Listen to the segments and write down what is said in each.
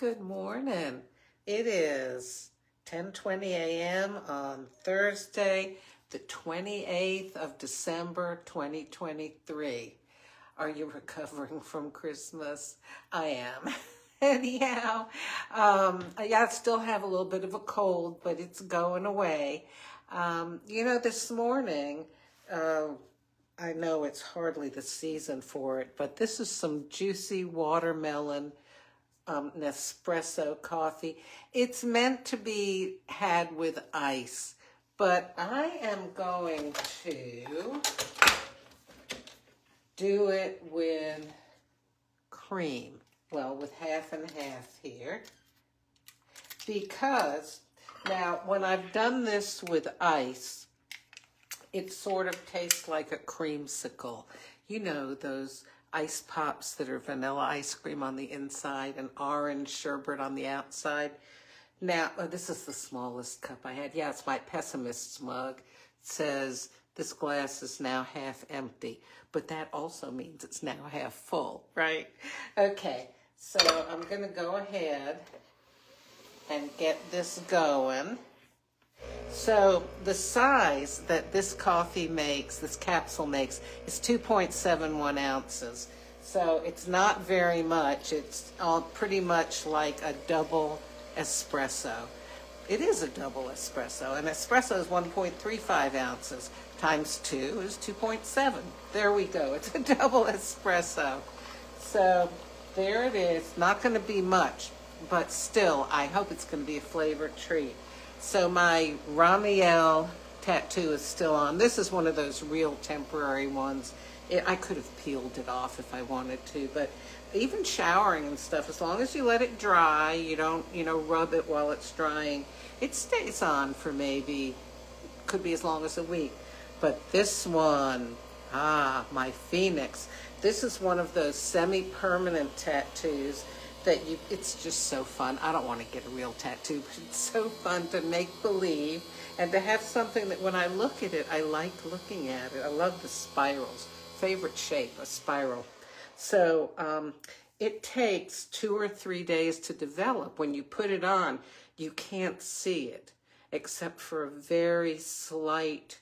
Good morning. It is 10:20 a.m. on Thursday, the 28th of December, 2023. Are you recovering from Christmas? I am. Anyhow, I still have a little bit of a cold, but it's going away. This morning, I know it's hardly the season for it, but this is some juicy watermelon Nespresso coffee. It's meant to be had with ice, but I am going to do it with cream. Well, with half and half here. Because now when I've done this with ice, it sort of tastes like a creamsicle. You know, those ice pops that are vanilla ice cream on the inside and orange sherbet on the outside. Now, this is the smallest cup I had. Yeah, it's my pessimist's mug. It says, this glass is now half empty, but that also means it's now half full, right? Okay, so I'm gonna go ahead and get this going. So the size that this coffee makes, this capsule makes, is 2.71 ounces. So it's not very much. It's pretty much like a double espresso. It is a double espresso. An espresso is 1.35 ounces. Times 2 is 2.7. There we go. It's a double espresso. So there it is. Not going to be much, but still, I hope it's going to be a flavored treat. So my Ramiel tattoo is still on. This is one of those real temporary ones. I could have peeled it off if I wanted to, but even showering and stuff, as long as you let it dry, you don't, rub it while it's drying, it stays on for maybe, could be as long as a week. But this one, my Phoenix, this is one of those semi-permanent tattoos that it's just so fun. I don't want to get a real tattoo, but it's so fun to make believe and to have something that when I look at it, I like looking at it. I love the spirals. Favorite shape, a spiral. So it takes 2 or 3 days to develop. When you put it on, you can't see it except for a very slight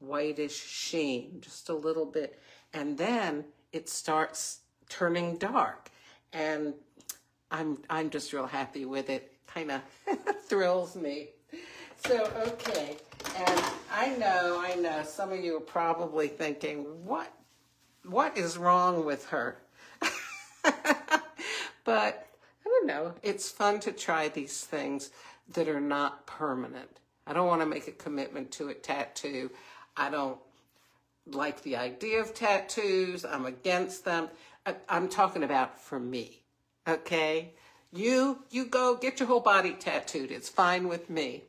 whitish sheen, just a little bit. And then it starts turning dark. And I'm just real happy with it. Kind of thrills me. So, okay. And I know, some of you are probably thinking, what is wrong with her? But, I don't know. It's fun to try these things that are not permanent. I don't want to make a commitment to a tattoo. I don't like the idea of tattoos. I'm against them. I'm talking about for me. Okay, you go get your whole body tattooed. It's fine with me.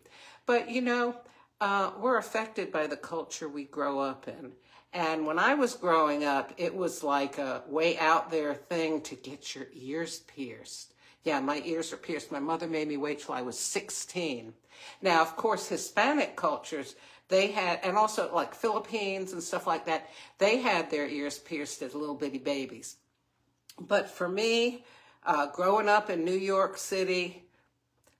But, we're affected by the culture we grow up in. And when I was growing up, it was like a way out there thing to get your ears pierced. Yeah, my ears are pierced. My mother made me wait till I was 16. Now, of course, Hispanic cultures, they had, and also like Philippines and stuff like that, they had their ears pierced as little bitty babies. But for me, growing up in New York City,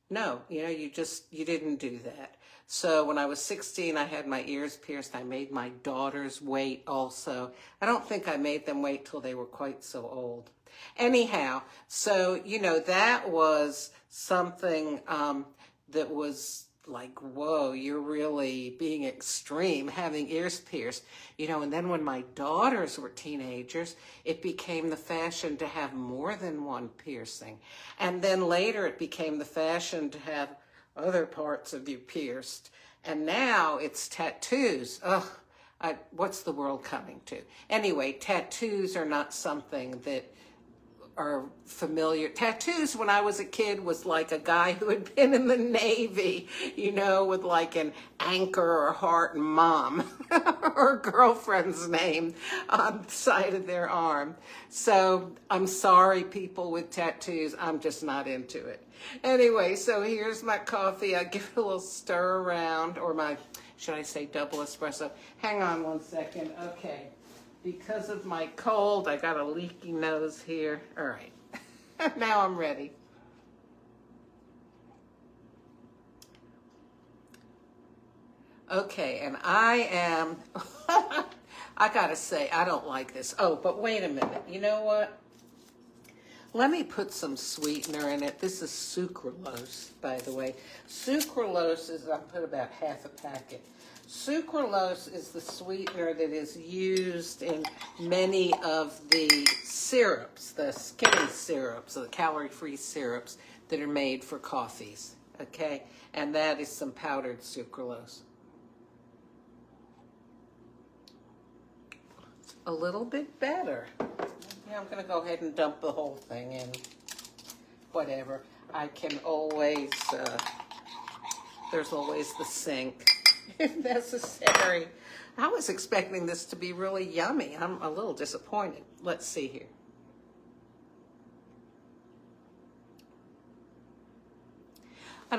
no, you didn't do that. So when I was 16, I had my ears pierced. I made my daughters wait also. I don't think I made them wait till they were quite so old. Anyhow, so, that was something that was like, whoa, you're really being extreme, having ears pierced, and then when my daughters were teenagers, it became the fashion to have more than one piercing. And then later it became the fashion to have other parts of you pierced. And now it's tattoos. Ugh, what's the world coming to? Anyway, tattoos are not something that are familiar. Tattoos when I was a kid was like a guy who had been in the Navy, with like an anchor or heart and mom or girlfriend's name on the side of their arm. So I'm sorry, people with tattoos, I'm just not into it. Anyway, so here's my coffee. I give it a little stir around, or my, should I say double espresso? Hang on one second. Okay. Because of my cold, I got a leaky nose here. All right, now I'm ready. Okay, and I am, I gotta say, I don't like this. Oh, but wait a minute. You know what? Let me put some sweetener in it. This is sucralose, by the way. Sucralose is, I put about half a packet. Sucralose is the sweetener that is used in many of the syrups, the skinny syrups, the calorie-free syrups that are made for coffees, okay? And that is some powdered sucralose. It's a little bit better. Yeah, I'm going to go ahead and dump the whole thing in. Whatever. I can always, there's always the sink if necessary. I was expecting this to be really yummy. I'm a little disappointed. Let's see here.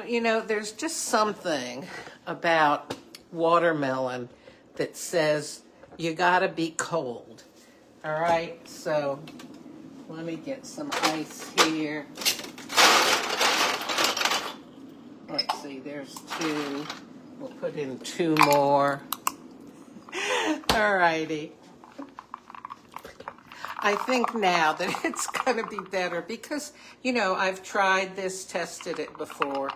You know, there's just something about watermelon that says you gotta be cold. All right, so let me get some ice here. Let's see, there's 2. We'll put in 2 more. All righty. I think now that it's gonna be better because, you know, I've tried this, tested it before,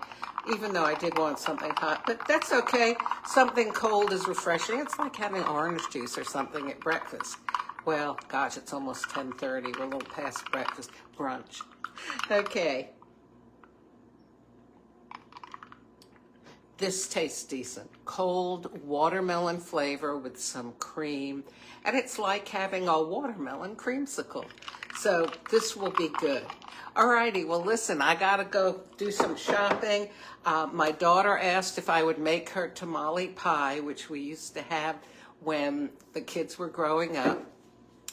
even though I did want something hot, but that's okay. Something cold is refreshing. It's like having orange juice or something at breakfast. Well, gosh, it's almost 10:30. We're a little past breakfast. Brunch. Okay. This tastes decent. Cold watermelon flavor with some cream. And it's like having a watermelon creamsicle. So this will be good. Alrighty, well listen, I gotta go do some shopping. My daughter asked if I would make her tamale pie, which we used to have when the kids were growing up.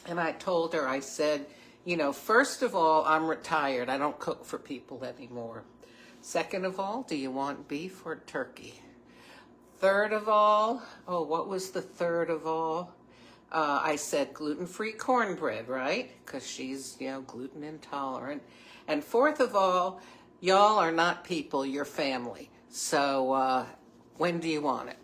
And I told her, I said, you know, first of all, I'm retired. I don't cook for people anymore. Second of all, do you want beef or turkey? Third of all, oh, what was the third of all? I said gluten-free cornbread, right? Because she's, you know, gluten intolerant. And fourth of all, y'all are not people, you're family. So when do you want it?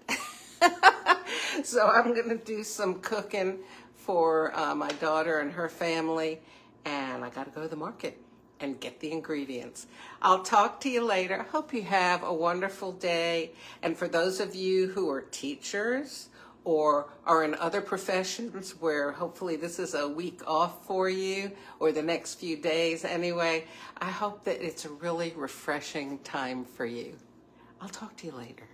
So I'm going to do some cooking for my daughter and her family, and I got to go to the market and get the ingredients. I'll talk to you later. Hope you have a wonderful day. And for those of you who are teachers or are in other professions where hopefully this is a week off for you, or the next few days anyway, I hope that it's a really refreshing time for you. I'll talk to you later.